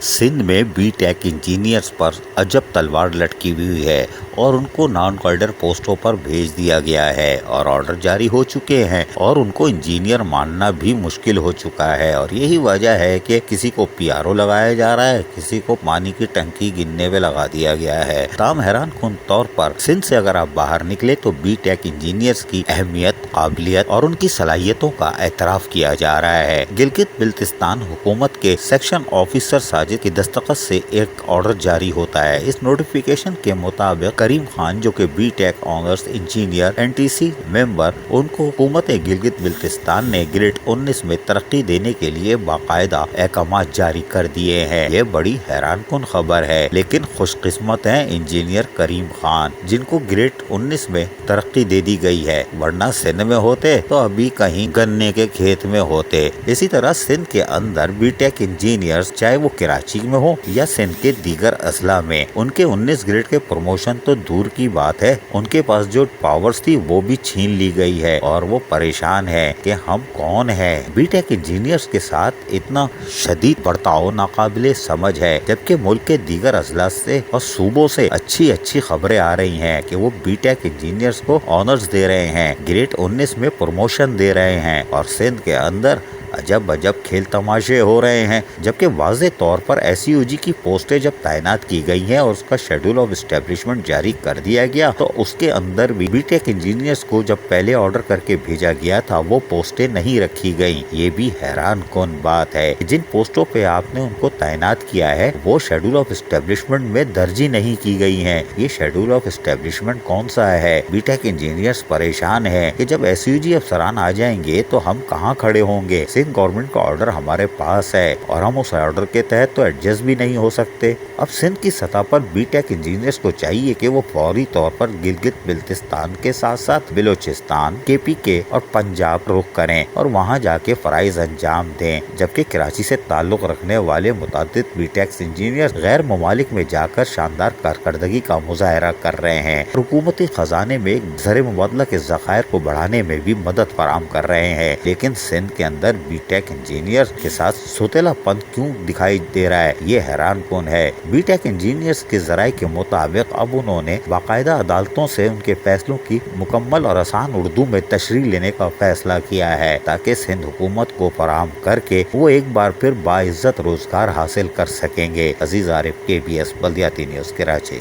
सिंध में B.Tech engineers पर अजब तलवार लटकी हुई है और उनको नॉन कैडर पोस्टों पर भेज दिया गया है और ऑर्डर जारी हो चुके हैं और उनको इंजीनियर मानना भी मुश्किल हो चुका है। और यही वजह है कि किसी को पीआरओ लगाया जा रहा है, किसी को पानी की टंकी गिनने में लगा दिया गया है। ताम हैरान कुन तौर पर सिंध से अगर आप बाहर निकले तो बी.टेक इंजीनियर्स की अहमियत, काबिलियत और उनकी सलाहियतों का एतराफ किया जा रहा है। गिलगित बिल्तिस्तान हुकूमत के सेक्शन ऑफिसर साजिद की दस्तखत से एक ऑर्डर जारी होता है। इस नोटिफिकेशन के मुताबिक करीम खान जो कि B.Tech honours engineer NTC member, उनको हुकूमत गिलगित बिल्तिस्तान ने ग्रेड 19 में तरक्की देने के लिए बाकायदा अहकामात जारी कर दिए हैं। ये बड़ी हैरान कुन खबर है, लेकिन खुशकिस्मत हैं इंजीनियर करीम खान जिनको ग्रेड 19 में तरक्की दे दी गई है, वरना सिंध में होते तो अभी कहीं गन्ने के खेत में होते। इसी तरह सिंध के अंदर बी.टेक इंजीनियर्स चाहे वो कराची में हो या सिंध के दीगर अजला में, उनके 19 ग्रेड के प्रमोशन तो दूर की बात है, उनके पास जो पावर्स थी वो भी छीन ली गई है और वो परेशान है कि हम कौन है। बी.टेक इंजीनियर्स के साथ इतना शदीद बर्ताव नाकाबिले समझ है, जबकि मुल्क के दीगर अजला से और सूबों से अच्छी खबरें आ रही हैं कि वो बी.टेक इंजीनियर्स को ऑनर्स दे रहे हैं, ग्रेड 19 में प्रमोशन दे रहे हैं और सिंध के अंदर अजब खेल तमाशे हो रहे हैं। जबकि वाज़े तौर पर एसयूजी की पोस्टें जब तैनात की गई हैं और उसका शेड्यूल ऑफ एस्टेब्लिशमेंट जारी कर दिया गया, तो उसके अंदर भी बी.टेक इंजीनियर्स को जब पहले ऑर्डर करके भेजा गया था वो पोस्टें नहीं रखी गई। ये भी हैरान कौन बात है, जिन पोस्टों पे आपने उनको तैनात किया है वो शेड्यूल ऑफ एस्टेब्लिशमेंट में दर्ज ही नहीं की गई है। ये शेड्यूल ऑफ एस्टेब्लिशमेंट कौन सा है? बी.टेक इंजीनियर्स परेशान है कि जब एसयूजी अफसरान आ जाएंगे तो हम कहाँ खड़े होंगे। गवर्नमेंट का ऑर्डर हमारे पास है और हम उस ऑर्डर के तहत तो एडजस्ट भी नहीं हो सकते। अब सिंध की सतह पर बी.टेक इंजीनियर्स को चाहिए कि वो फौरी तौर पर गिलगित बिल्तिस्तान के साथ साथ बलोचिस्तान, KPK और पंजाब रुख करें और वहां जाके फराइज अंजाम दें। जबकि कराची से ताल्लुक रखने वाले मुतादिद बी.टेक इंजीनियर्स गैर ममालिक में जाकर शानदार कारकर्दगी का मुजाहरा कर रहे हैं, हुकूमती खजाने में ज़र मुबादला के ज़खायर को बढ़ाने में भी मदद फराहम कर रहे हैं। लेकिन सिंध के अंदर बी.टेक इंजीनियर्स के साथ सोतेलापन क्यों दिखाई दे रहा है, ये हैरान कौन है। बी.टेक इंजीनियर्स के जराये के मुताबिक अब उन्होंने बाकायदा अदालतों से उनके फैसलों की मुकम्मल और आसान उर्दू में तशरीह लेने का फैसला किया है, ताकि सिंध हुकूमत को फराहम करके वो एक बार फिर बाइज्जत रोजगार हासिल कर सकेंगे। अजीज आरिफ, KBS बल्दियाती न्यूज़, कराची।